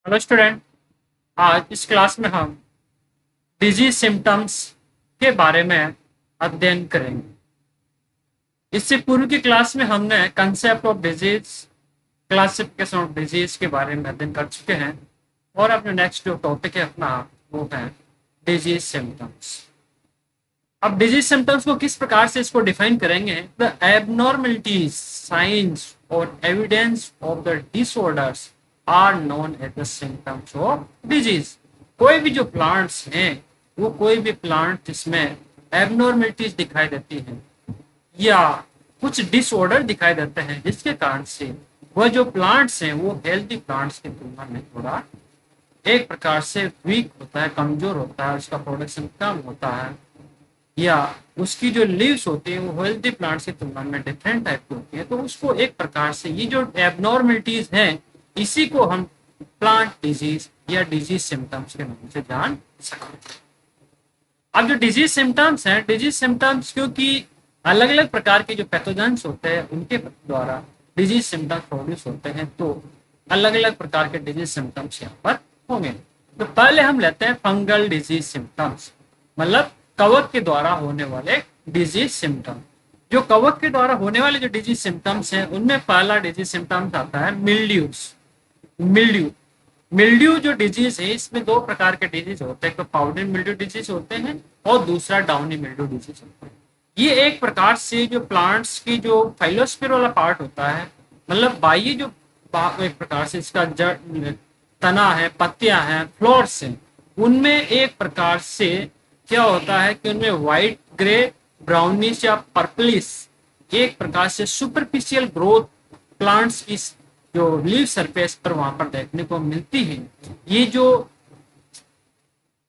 Hello student. आज इस class में हम डिजीज सिम्टम्स के बारे में अध्ययन करेंगे। इससे पूर्व की क्लास में हमने concept of disease, classification of disease के बारे में अध्ययन कर चुके हैं और अपने नेक्स्ट जो टॉपिक है अपना वो है डिजीज सिम्टम्स। अब डिजीज सिम्टम्स को किस प्रकार से इसको डिफाइन करेंगे? द एबनॉर्मलिटीज, साइंस और evidence of the disorders are known as the symptoms of disease. कोई भी जो प्लांट्स हैं, वो कोई भी प्लांट जिसमें एबनॉर्मलिटीज दिखाई देती हैं या कुछ डिसऑर्डर दिखाई देते हैं, जिसके कारण से वह जो प्लांट्स हैं वो हेल्थी प्लांट्स की तुलना में थोड़ा एक प्रकार से वीक होता है, कमजोर होता है, उसका प्रोडक्शन कम होता है, या उसकी जो लीव्स होती है वो हेल्दी प्लांट्स की तुलना में डिफरेंट टाइप की होती है। तो उसको एक प्रकार से ये जो एबनॉर्मलिटीज हैं, इसी को हम प्लांट डिजीज या डिजीज सिम्टम्स के नाम से जान सकते हैं। अब जो डिजीज सिम्टम्स हैं, डिजीज सिम्टम्स क्योंकि अलग अलग प्रकार के जो पैथोजेंस होते हैं उनके द्वारा डिजीज सिम्टम्स प्रोड्यूस होते हैं, तो अलग अलग प्रकार के डिजीज सिम्टम्स यहाँ पर होंगे। तो पहले हम लेते हैं फंगल डिजीज सिम्टम्स, मतलब कवक के द्वारा होने वाले डिजीज सिम्टम। जो कवक के द्वारा होने वाले जो डिजीज सिम्टम्स हैं, उनमें पहला डिजीज सिम्टम्स आता है मिल्ड्यूज। मिल्ड्यू मिल्ड्यू जो डिजीज है, इसमें दो प्रकार के डिजीज होते हैं, तो पाउडर मिल्ड्यू डिजीज होते हैं और दूसरा डाउनी मिल्ड्यू डिजीज होता है। ये एक प्रकार से जो प्लांट्स की जो फाइलोस्फीयर वाला पार्ट होता है, मतलब बाह्य जो एक प्रकार से इसका जड़, तना है, पत्तियां हैं, फ्लोर्स हैं, उनमें एक प्रकार से क्या होता है कि उनमें व्हाइट, ग्रे, ब्राउनिश या पर्पलिश एक प्रकार से सुपरफिशियल ग्रोथ प्लांट्स की जो लीव सरफेस पर वहां पर देखने को मिलती है। ये जो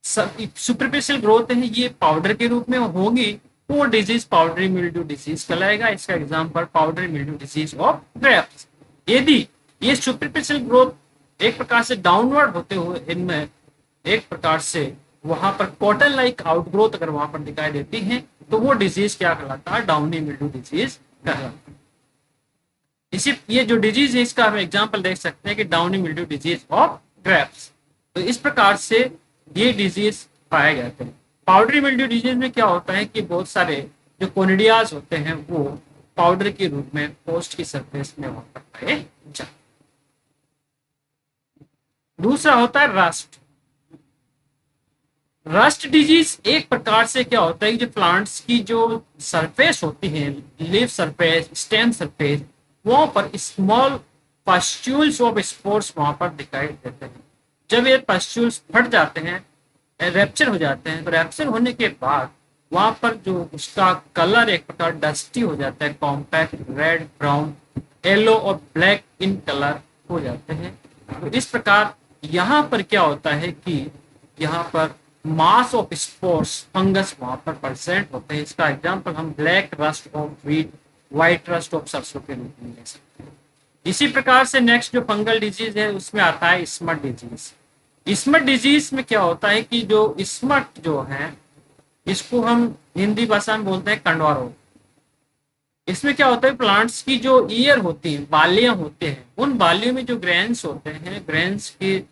सुपरफिशियल ग्रोथ है ये पाउडर के रूप में होगी, तो वो डिजीज पाउडरी मिल्ड्यू डिजीज कहलाएगा। इसका example powdery mildew disease of grapes. यदि ये सुपरफिशियल ग्रोथ एक प्रकार से डाउनवर्ड होते हुए इनमें एक प्रकार से वहां पर कॉटन लाइक आउटग्रोथ अगर वहां पर दिखाई देती है, तो वो डिजीज क्या कहलाता है? डाउनी मिल्ड्यू डिजीज कहलाता है। इसी ये जो डिजीज है इसका हम एग्जांपल देख सकते हैं कि downy mildew disease of grapes. तो इस प्रकार से ये डिजीज पाए जाते हैं। पाउडरी मिल्ड्यू डिजीज में क्या होता है कि बहुत सारे जो कोनिडियाज होते हैं वो पाउडर के रूप में पोस्ट की सरफेस में वहां पर पाए जाते हैं। दूसरा होता है रस्ट। रस्ट डिजीज एक प्रकार से क्या होता है कि जो प्लांट्स की जो सरफेस होती है, लीफ सरफेस, स्टेम सरफेस, वहां पर स्मॉल पस्ट्यूल्स ऑफ स्पोर्स वहां पर दिखाई देते हैं। जब ये पस्ट्यूल्स फट जाते हैं, रैप्चर हो जाते हैं, तो रैप्चर होने के बाद वहां पर जो उसका कलर एक प्रकार डस्टी हो जाता है, कॉम्पैक्ट, रेड, ब्राउन, येलो और ब्लैक इन कलर हो जाते हैं। तो इस प्रकार यहाँ पर क्या होता है कि यहाँ पर मास ऑफ स्पोर्स फंगस वहां पर प्रेजेंट होते हैं। इसका एग्जांपल हम black rust of wheat, white rust of सरसों के रूप में ले सकते हैं। इसी प्रकार से नेक्स्ट जो फंगल डिजीज है उसमें आता है स्मट डिजीज। स्मट डिजीज में क्या होता है कि जो स्मट जो है, इसको हम हिंदी भाषा में बोलते हैं कंडवा रोग। इसमें क्या होता है, प्लांट्स की जो ईयर होती है, बालियां होते हैं, उन बालियों में जो ग्रेन्स होते हैं, ग्रेन्स की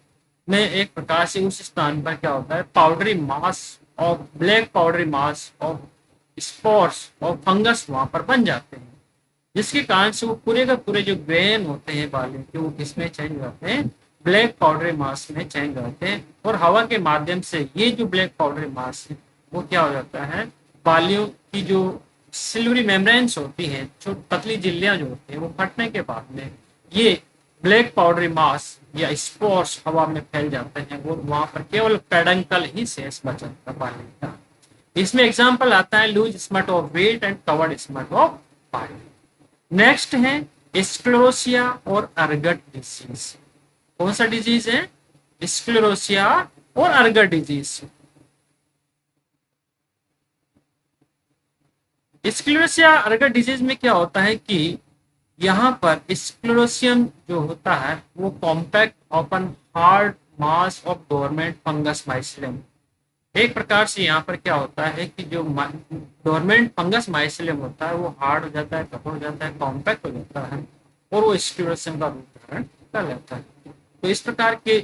में एक प्रकार से उस स्थान पर क्या होता है, पाउडरी मास और ब्लैक पाउडरी मास और स्पोर्स और फंगस वहां पर बन जाते हैं, जिसके कारण से वो पूरे का पूरे जो ग्रेन होते हैं बालियों के, वो किसमें चेंज हो जाते हैं? ब्लैक पाउडरी मास में चेंज हो जाते हैं। और हवा के माध्यम से ये जो ब्लैक पाउडरी मास है वो क्या हो जाता है, बालियों की जो सिल्वरी मेम्ब्रेन्स होती हैं, जो पतली झिल्लियां जो होती हैं, वो फटने के बाद में ये ब्लैक पाउडरी मास या स्पोर्स हवा में फैल जाते हैं और वहां पर केवल पेडंकल ही शेष बचा है पानी का। इसमें एग्जांपल आता है loose smut of wheat and covered smut of पानी। नेक्स्ट है स्क्लेरोसिया और अर्गट डिजीज। कौन सा डिजीज है? स्क्लेरोसिया और अर्गट डिजीज। स्क्लेरोसिया अर्गट डिजीज में क्या होता है कि यहाँ पर स्क्लेरोसियम जो होता है वो compact open hard mass of dormant fungus mycelium. एक प्रकार से यहाँ पर क्या होता है कि जो डोरमेंट फंगस माइसिलियम होता है वो हार्ड हो जाता है, कठोर हो जाता है, कॉम्पैक्ट हो जाता है और वो स्क्लेरोसियम का रूप धारण कर लेता है। तो इस प्रकार के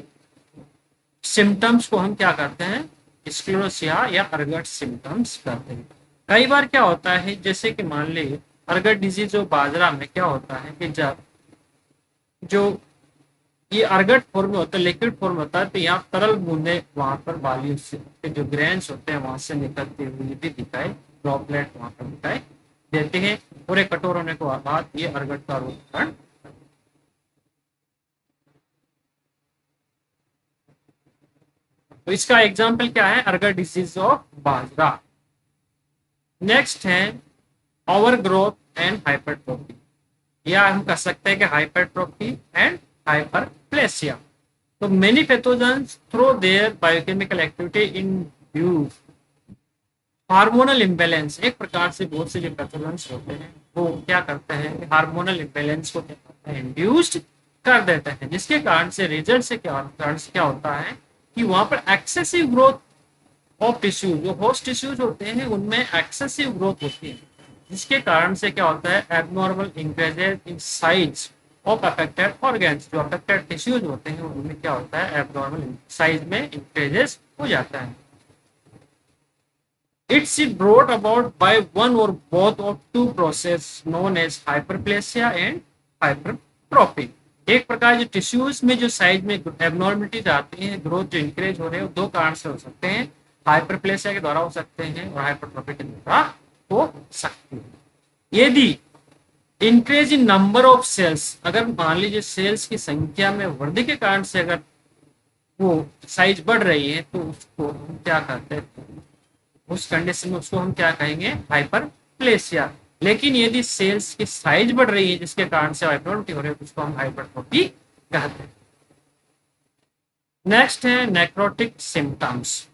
सिम्टम्स को हम क्या करते हैं, स्क्लेरोसिया या अर्गट सिम्टम्स करते हैं। कई बार क्या होता है, जैसे कि मान ली अर्गट डिजीज जो बाजरा में क्या होता है कि जब जो ये अर्गट फॉर्म में होता है, लिक्विड फॉर्म होता है, तो यहाँ तरल बूंदे वहां पर बाली से जो ग्रेन्स होते हैं वहां से निकलते हुए भी दिखाई, ड्रॉपलेट वहां पर दिखाई देते हैं, और एक कठोर होने के बाद ये अर्गट का रूप धारण। तो इसका एग्जाम्पल क्या है, ergot disease of bajra. Next है ओवर ग्रोथ एंड हाइपरट्रोफी, या हम कह सकते हैं कि हाइपरट्रोफी एंड हाइपरप्लेसिया। तो many pathogens through their biochemical activity induce hormonal imbalance. एक प्रकार से बहुत से जो पैथोजेंस होते हैं वो क्या करते हैं, हार्मोनल इम्बैलेंस को क्या करते हैं, इंड्यूस्ड कर देते हैं, जिसके कारण से रिजल्ट से क्या होता है कि वहां पर एक्सेसिव ग्रोथ ऑफ टिश्यूज, जो होस्ट टिश्यूज होते हैं उनमें एक्सेसिव ग्रोथ होती है, जिसके कारण से क्या होता है, abnormal increases in size of affected organs. जो अफेक्टेड टिश्यूज होते हैं उनमें क्या होता है, एबनॉर्मल साइज में इंक्रीजेस हो जाता है। It's brought about by one or both of two process known as hyperplasia and hypertrophy। एक प्रकार जो टिश्यूज में जो साइज में एबनॉर्मलिटीज आती हैं, ग्रोथ जो इंक्रीज हो रहे हैं, दो कारण से हो सकते हैं, हाइपरप्लेसिया के द्वारा हो सकते हैं और हाइपरट्रोफी के द्वारा हो सकते हैं। यदि increase in number of cells, अगर मान लीजिए सेल्स की संख्या में वृद्धि के कारण से अगर वो साइज बढ़ रही है, तो उसको हम क्या कहते हैं, उस कंडीशन में उसको हम क्या कहेंगे, हाइपरप्लेसिया। लेकिन यदि सेल्स की साइज बढ़ रही है जिसके कारण से हाइपरट्रोफी हो रही है, तो उसको हम हाइपरट्रोफी कहते हैं। नेक्स्ट है नेक्रोटिक सिम्टम्स।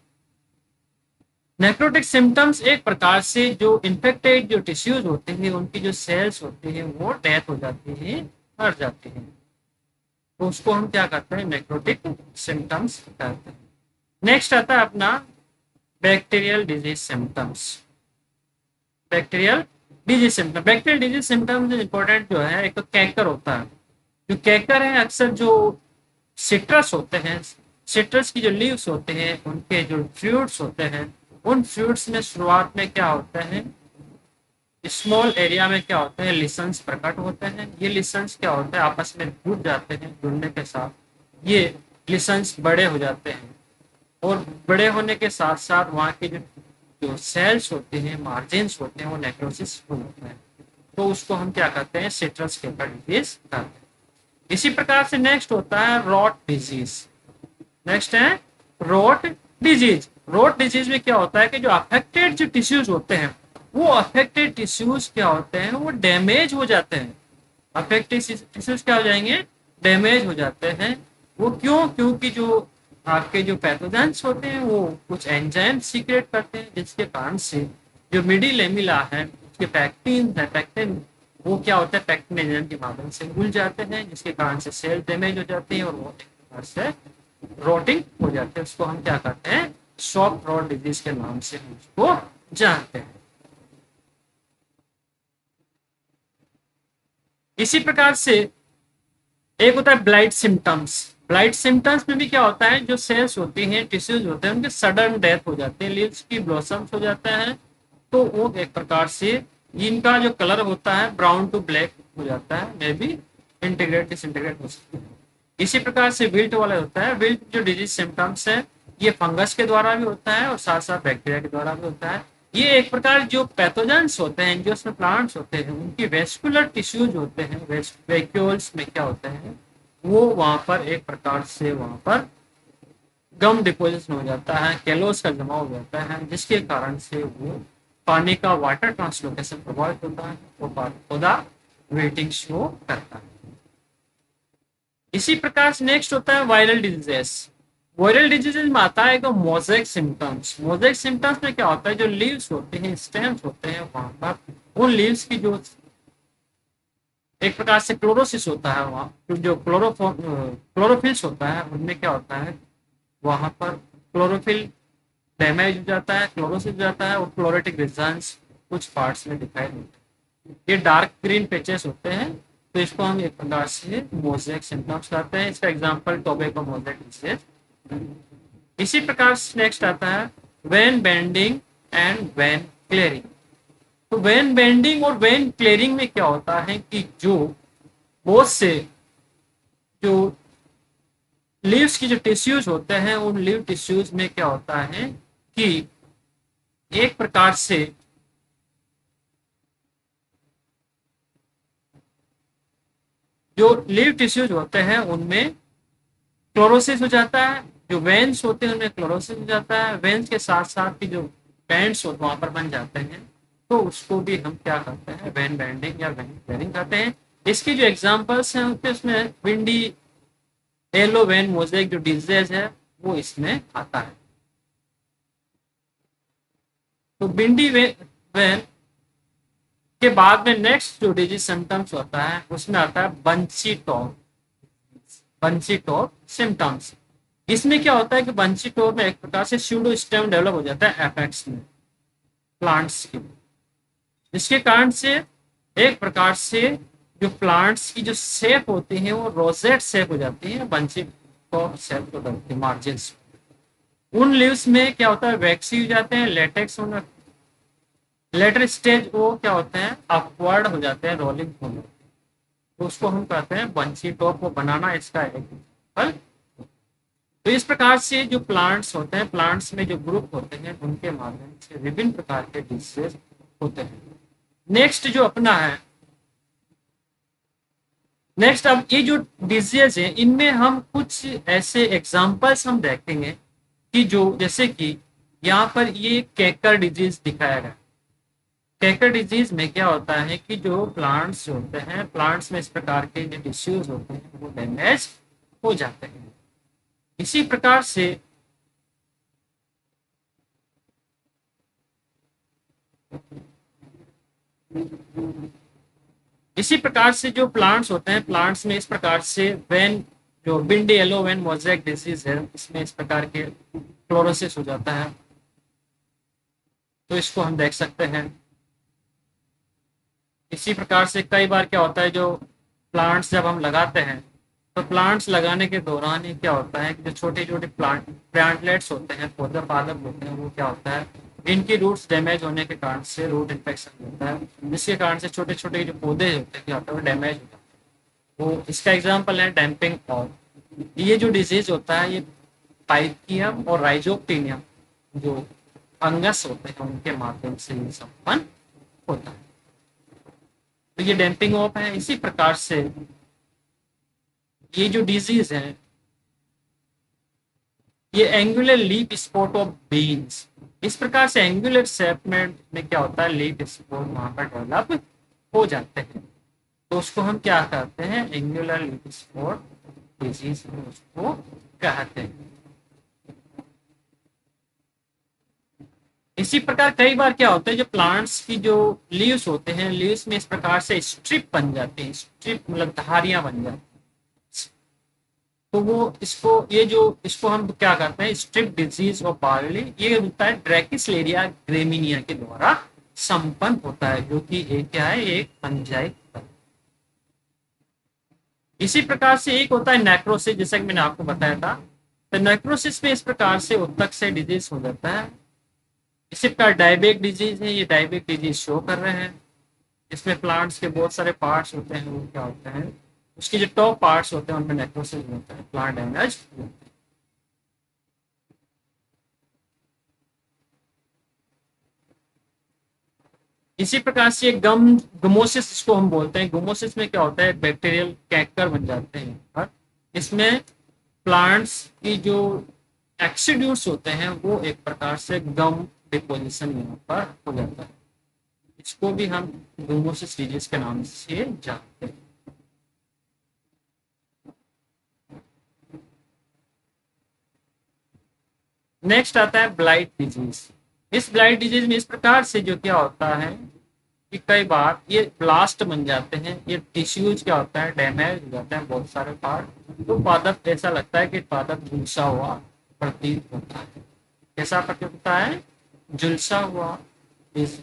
नेक्रोटिक सिम्टम्स एक प्रकार से जो इन्फेक्टेड जो टिश्यूज होते हैं उनकी जो सेल्स होती हैं वो डेथ हो जाती है, मर जाती है, तो उसको हम क्या कहते हैं, नेक्रोटिक सिम्टम्स कहते हैं। नेक्स्ट आता है अपना bacterial disease symptoms. Bacterial disease symptom, bacterial disease symptoms important जो है, एक तो कैंकर होता है। जो कैंकर है अक्सर जो सिट्रस होते हैं, सिट्रस की जो लीव्स होते हैं उनके जो फ्रूट्स होते हैं, उन फ्रूट्स में शुरुआत में क्या होता है, स्मॉल एरिया में क्या होते हैं, लिसन्स प्रकट होते हैं। ये लिसन्स क्या होता है, आपस में जुड़ जाते हैं, जुड़ने के साथ ये लिसन्स बड़े हो जाते हैं, और बड़े होने के साथ साथ वहाँ के जो सेल्स होते हैं, मार्जिन्स होते हैं, वो नेक्रोसिस हो जाते हैं, तो उसको हम क्या कहते हैं, सिट्रस कैंकर डिजीज कहते हैं। इसी प्रकार से नेक्स्ट होता है रॉट डिजीज। नेक्स्ट है रॉट डिजीज। रॉट डिजीज में क्या होता है कि जो अफेक्टेड जो टिश्यूज होते हैं, वो अफेक्टेड टिश्यूज क्या होते हैं, वो डैमेज हो जाते हैं। अफेक्टेड टिश्यूज क्या हो जाएंगे, डैमेज हो जाते हैं। वो क्यों, क्योंकि जो आपके जो पैथोजेंस होते हैं वो कुछ एंजाइम सीक्रेट करते हैं, जिसके कारण से जो मिडिल लेमिला है, उसके पैक्टिन है, पैक्टिन वो क्या होता है, पैक्टिन एंजाइम के माध्यम से घुल जाते हैं, जिसके कारण से सेल डैमेज हो जाती है और वो एक प्रकार से रोटिंग हो जाते हैं। उसको हम क्या कहते हैं, सॉफ्ट रॉट डिजीज के नाम से हम उसको जानते हैं। इसी प्रकार से एक होता है ब्लाइट सिम्टम्स। ब्लाइट सिम्टम्स में भी क्या होता है, जो सेल्स होती हैं, टिश्यूज होते हैं, उनके सडन डेथ हो जाते हैं, लीव्स की ब्लॉसम्स हो जाता है, तो वो एक प्रकार से इनका जो कलर होता है ब्राउन टू ब्लैक हो जाता है, मे बी इंटीग्रेट डिसइंटीग्रेट हो सकते हैं। इसी प्रकार से विल्ट वाला होता है। विल्ट जो डिजीज सिम्टम्स है, ये फंगस के द्वारा भी होता है और साथ साथ बैक्टीरिया के द्वारा भी होता है। ये एक प्रकार जो पैथोजेंस होते हैं, जो उसमें प्लांट्स होते हैं, उनकी वेस्कुलर टिश्यूज होते हैं, वैक्यूल्स में क्या होते हैं, वो वहां पर एक प्रकार से वहां पर गम डिपोजिशन हो जाता है, कैलोस का जमा हो जाता है, जिसके कारण से वो पानी का वाटर ट्रांसलोकेशन प्रभावित होता है, वो पौधा वेटिंग शो करता है। इसी प्रकार से नेक्स्ट होता है वायरल डिजीजेस। वायरल डिजीजेस में आता है मोज़ेक सिम्टम्स। मोज़ेक सिम्टम्स में क्या होता है, जो लीव्स होते हैं, स्टेम्स होते हैं, वहां पर उन लीव्स की जो एक प्रकार से क्लोरोसिस होता है, वहाँ जो क्लोरोफिल्स होता है, उनमें क्या होता है, वहां पर क्लोरोफिल डैमेज हो जाता है, क्लोरोसिस हो जाता है, और क्लोरेटिक रिजल्ट्स कुछ पार्ट्स में दिखाई देते हैं। ये डार्क ग्रीन पैचेस होते हैं, तो इसको हम एक प्रकार से मोज़ेक सिम्टम्स कहते हैं। इसका एग्जांपल टोबैको मोज़ेक डिजीज। इसी प्रकार से नेक्स्ट आता है when bending and when clearing. तो वेन बेंडिंग और वेन क्लियरिंग में क्या होता है कि जो बहुत से जो लीव्स की जो टिश्यूज होते हैं उन लीव टिश्यूज में क्या होता है कि एक प्रकार से जो लीव टिश्यूज होते हैं उनमें क्लोरोसिस हो जाता है, जो वेन्स होते हैं उनमें क्लोरोसिस हो जाता है, वेन्स के साथ साथ की जो बैंड्स होते वहां पर बन जाते हैं, तो उसको भी हम क्या करते हैं वेन बैंडिंग या वेन क्लियरिंग कहते हैं। इसके जो एग्जांपल्स हैं उसमें विंडी येलो वेन मोजेक जो डिजीज है वो इसमें आता है। तो विंडी वेन के बाद में नेक्स्ट जो डिजीज सिम्टम्स होता है उसमें आता है बंसी टॉप सिम्टम्स। इसमें क्या होता है कि बंसी टॉप में एक प्रकार से स्यूडो स्टेम डेवलप हो जाता है एपेक्स में प्लांट्स की, जिसके कारण से एक प्रकार से जो प्लांट्स की जो शेप होती है वो रोजेट शेप हो जाती है, बंसी टॉप शेप हो जाती है मार्जिन। उन लीव्स में क्या होता है वैक्सी हो जाते हैं, लेटेक्स होना, लेटर स्टेज वो क्या होते हैं अपवर्ड हो जाते हैं, रोलिंग होने, तो उसको हम कहते हैं बंसी टॉप को बनाना इसका एक फल। तो इस प्रकार से जो प्लांट्स होते हैं, प्लांट्स में जो ग्रुप होते हैं उनके माध्यम से विभिन्न प्रकार के डिसीज होते हैं। नेक्स्ट जो अपना है, नेक्स्ट अब ये जो डिजीज है इनमें हम कुछ ऐसे एग्जांपल्स हम देखेंगे कि जो जैसे कि यहाँ पर ये कैकर डिजीज दिखाया गया। कैकर डिजीज में क्या होता है कि जो प्लांट्स होते हैं, प्लांट्स में इस प्रकार के जो टिश्यूज होते हैं वो डैमेज हो जाते हैं। इसी प्रकार से जो प्लांट्स होते हैं, प्लांट्स में इस प्रकार से वेन जो बिंडी येलो वेन मोजेक डिजीज है इसमें इस प्रकार के क्लोरोसिस हो जाता है, तो इसको हम देख सकते हैं। इसी प्रकार से कई बार क्या होता है जो प्लांट्स जब हम लगाते हैं तो प्लांट्स लगाने के दौरान ही क्या होता है कि जो छोटे छोटे प्लांटलेट्स होते हैं, पौधे पादप होते हैं, वो क्या होता है इनकी रूट्स डैमेज होने के कारण से रूट इन्फेक्शन होता है, जिसके कारण से छोटे छोटे जो पौधे होते हैं क्या होता है वो डैमेज होता है। वो इसका एग्जाम्पल है डैम्पिंग ऑल। ये जो डिजीज होता है ये पाइथियम और राइजोक्टिनियम जो फंगस होते हैं उनके माध्यम से ये संपन्न होता है। तो ये डैम्पिंग ऑफ है। इसी प्रकार से ये जो डिजीज है ये angular leaf spot of beans, इस प्रकार से एंगुलर शेप में क्या होता है लीफ स्पॉट वहां पर डेवलप हो जाते हैं, तो उसको हम क्या कहते हैं एंगुलर लीफ स्पॉट डिजीज उसको कहते हैं। इसी प्रकार कई बार क्या होता है जो प्लांट्स की जो लीव्स होते हैं, लीव्स में इस प्रकार से स्ट्रिप बन जाते हैं, स्ट्रिप मतलब धारियां बन जाती हैं, तो वो इसको हम क्या करते हैं स्ट्रिप डिजीज ऑफ बार्ली, ये होता है ड्रैकिसलेरिया ग्रेमिनिया के द्वारा संपन्न होता है, जो कि एक क्या है एक फंजाई। इसी प्रकार से एक होता है नेक्रोसिस, जैसा कि मैंने आपको बताया था। तो नेक्रोसिस में इस प्रकार से उत्तक से डिजीज हो जाता है। इसी प्रकार डायबेटिक डिजीज है, ये डायबेटिक डिजीज शो कर रहे हैं, इसमें प्लांट्स के बहुत सारे पार्ट्स होते हैं, वो क्या होते हैं उसके जो टॉप पार्ट्स होते हैं उनमें नेक्रोसिस होता है, प्लांट डैमेज। इसी प्रकार से गमोसिस जिसको हम बोलते हैं, गमोसिस में क्या होता है बैक्टीरियल कैंकर बन जाते हैं, और इसमें प्लांट्स की जो एक्सीड्यूट्स होते हैं वो एक प्रकार से गम डिपोजिशन यहाँ पर हो जाता है, इसको भी हम गमोसिस डिजीज के नाम से जानते हैं। नेक्स्ट आता है ब्लाइट डिजीज। इस ब्लाइट डिजीज में इस प्रकार से जो क्या होता है कि कई बार ये ब्लास्ट बन जाते हैं, ये टिश्यूज क्या होता है डैमेज हो जाते हैं बहुत सारे पार्ट, तो पादप ऐसा लगता है कि पादप झुलसा हुआ प्रतीत होता है। कैसा प्रतीत होता है झुलसा हुआ इस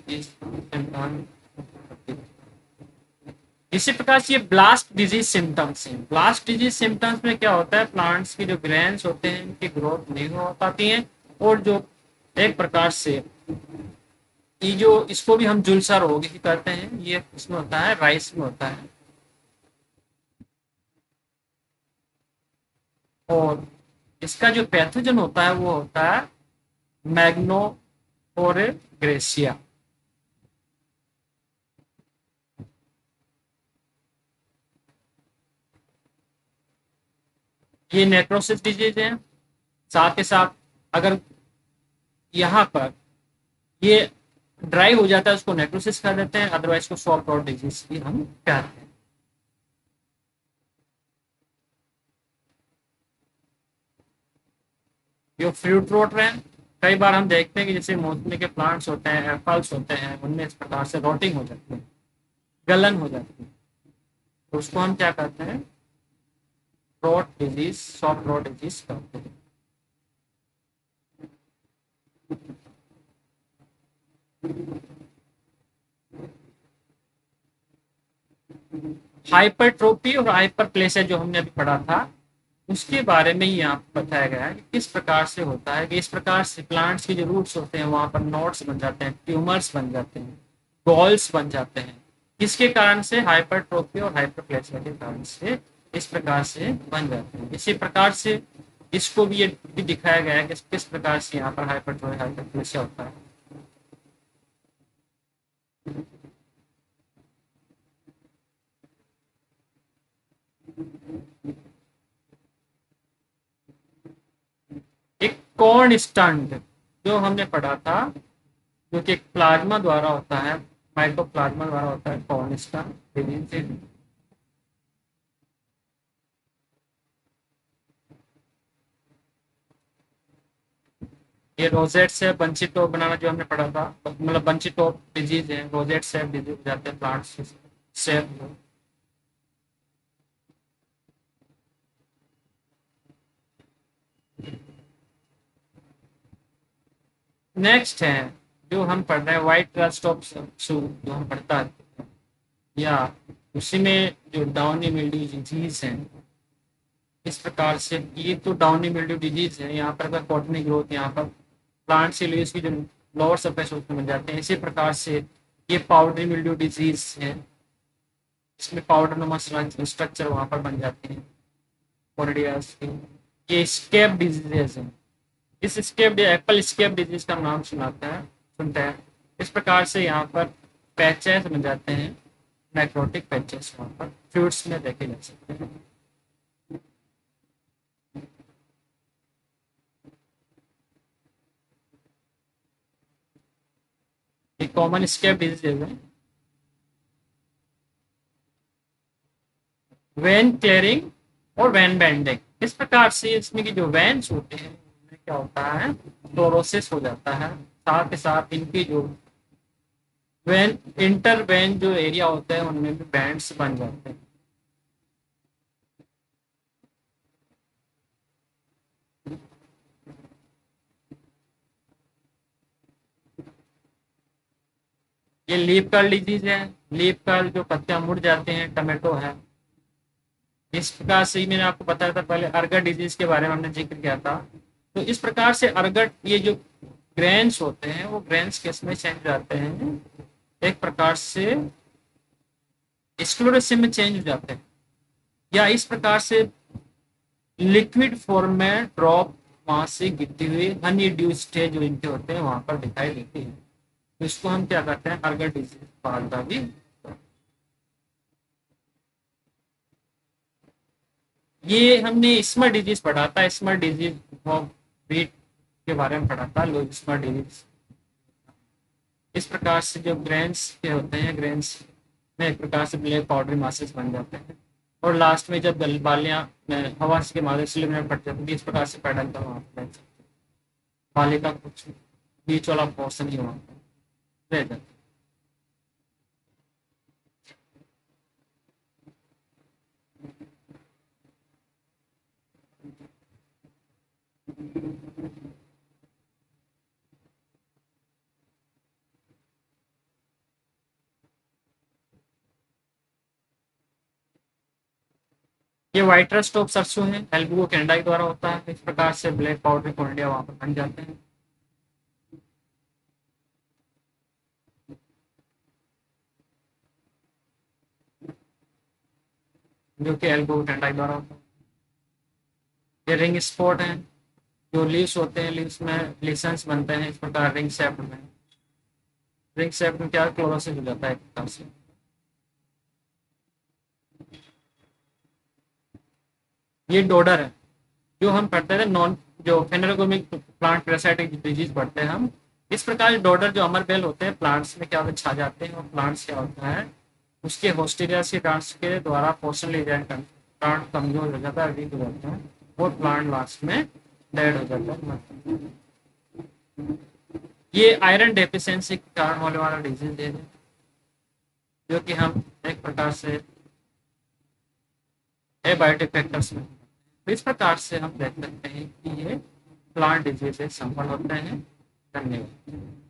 इसी प्रकार से ये ब्लास्ट डिजीज सिम्टम्स हैं। ब्लास्ट डिजीज सिम्टम्स में क्या होता है, प्लांट्स की जो ग्रेन्स होते हैं उनकी ग्रोथ नहीं हो पाती है, और जो एक प्रकार से ये जो इसको भी हम जुलसा रोग ही कहते हैं, ये इसमें होता है, राइस में होता है। और इसका जो पैथोजन होता है वो होता है मैग्नोपोरेग्रेसिया। ये नेक्रोसिस डिजीज है। साथ के साथ अगर यहाँ पर ये ड्राई हो जाता है उसको नेक्रोसिस कर देते हैं, अदरवाइज को सॉफ्ट रॉट डिजीज भी हम कहते हैं। जो फ्रूट रोट रहे हैं, कई बार हम देखते हैं कि जैसे मौसमी के प्लांट्स होते हैं, एप्पल्स होते हैं, उनमें इस प्रकार से रोटिंग हो जाती है, गलन हो जाती है, तो उसको हम क्या कहते हैं, rot disease, soft rot disease कहते हैं। हाइपरट्रोपी और हाइपरप्लेसिया जो हमने अभी पढ़ा था, उसके बारे में ही यहाँ पे बताया गया है कि किस प्रकार से होता है, कि इस प्रकार से प्लांट्स के जो रूट्स होते हैं वहां पर नोड्स बन जाते हैं, ट्यूमर्स बन जाते हैं, गॉल्स बन जाते हैं। किसके कारण से, हाइपरट्रोफी और हाइपरप्लेसिया के कारण से इस प्रकार से बन जाते हैं। इसी प्रकार से इसको भी ये भी दिखाया गया है कि किस प्रकार से यहाँ पर हाइपरट्रोफी हाइपरप्लेसिया होता है। एक कॉर्न स्टंट जो हमने पढ़ा था, जो कि एक प्लाज्मा द्वारा होता है, माइक्रोप्लाज्मा द्वारा होता है, कॉर्न स्टंट। ये रोजेट से बंची टॉप बनाना जो हमने पढ़ा था, मतलब बंची टॉप डिजीज है, रोजेट से डिजीज हो जाते हैं प्लांट्स से। नेक्स्ट है जो हम पढ़ रहे हैं, व्हाइट रस्ट ऑफ शू जो हम पढ़ता है, या उसी में जो डाउनी मिल्ड्यू डिजीज है। इस प्रकार से ये तो डाउनी मिल्ड्यू डिजीज है, यहाँ पर अगर कॉटनी ग्रोथ, यहाँ पर प्लांट से लीव्स की जो लोअर सरफेस उसमें बन जाते हैं। इसी प्रकार से ये पाउडरी मिल्ड्यू डिजीज है, इसमें पाउडर नुमा स्ट्रक्चर वहां पर बन जाते हैं कोरिडियास के। ये स्केप डिजीजेस है। इस स्केप एप्पल स्केप डिजीज का नाम सुनते हैं। इस प्रकार से यहाँ पर पैचेस बन जाते हैं, नेक्रोटिक पैचेस वहाँ पर फ्रूट्स में देखे जा सकते हैं। ये कॉमन स्केप डिजीज है। वैन क्लियरिंग और वैन बेंडिंग, इस प्रकार से इसमें की जो वैन्स होते हैं उनमें क्या होता है, क्लोरोसिस हो जाता है। साथ के साथ इनकी जो वैन इंटर वैन जो एरिया होता है उनमें भी बैंड्स बन जाते हैं। ये लीफ कर्ल डिजीज है। लीफ कर्ल जो पत्तियां मुड़ जाते हैं, टमाटो है। इस प्रकार से ही मैंने आपको बताया था पहले, अर्गट डिजीज के बारे में हमने जिक्र किया था। तो इस प्रकार से अर्गट, ये जो ग्रेन्स होते हैं वो ग्रेन्स किस में चेंज हो जाते हैं, एक प्रकार से स्क्लेरोसिस में चेंज हो जाते हैं, या इस प्रकार से लिक्विड फॉर्म में ड्रॉप वहां से गिरती हुई हनी ड्यू स्टेज जो इनके होते हैं वहां पर दिखाई देती है। तो इसको हम क्या कहते हैं, अर्गट डिजीज पालता भी। ये हमने स्मर डिजीज पढ़ा था, स्मर डिजीज ऑफ व्हीट के बारे में पढ़ा था, लो स्मर डिजीज। इस प्रकार से जो ग्रेन्स के होते हैं, ग्रेन्स में एक प्रकार से ब्लैक पाउडरी मासेस बन जाते हैं, और लास्ट में जब बालियां हवा के माध्यम से में पड़ जाती है, इस प्रकार से पैडल कर वहाँ पर बाली का कुछ बीच वाला पोर्सन ही वहाँ पर रह जाता है। ये व्हाइट रस्ट ऑफ सरसों है, एल्बुओ कैंडाई द्वारा होता है। इस प्रकार से ब्लैक पाउडर कोल्डिया वहां पर बन जाते हैं, जो कि एल्बुओ कैंडाई द्वारा होता है। ये रिंग स्पॉट है, जो लीव्स होते हैं, लीव्स में लिसेंस बनते हैं इस प्रकार रिंग शेप में। रिंग शेप में क्या क्लोरोसिस हो जाता है एक प्रकार से। ये डोडर है, जो हम पढ़ते थे नॉन, जो फेनोरोगोमिक प्लांट पैरासाइटिक डिजीज पढ़ते हैं हम। इस प्रकार डोडर जो अमर बेल होते हैं प्लांट्स में क्या होता है, छा जाते हैं, और प्लांट्स क्या होता है, उसके होस्टेरियासी डांस के द्वारा पोषण ले जाए, प्लांट कमजोर हो जाता है, वीक हो जाता है, और प्लांट लास्ट में डेड हो जाता है, मरता है। ये आयरन डेफिशिएंसी के कारण होने वाला डिजीज है, जो कि हम एक प्रकार से एबायोटिक फैक्टर्स में, तो इस प्रकार से हम देख सकते हैं कि ये प्लांट डिजीज संपन्न होते हैं। धन्यवाद।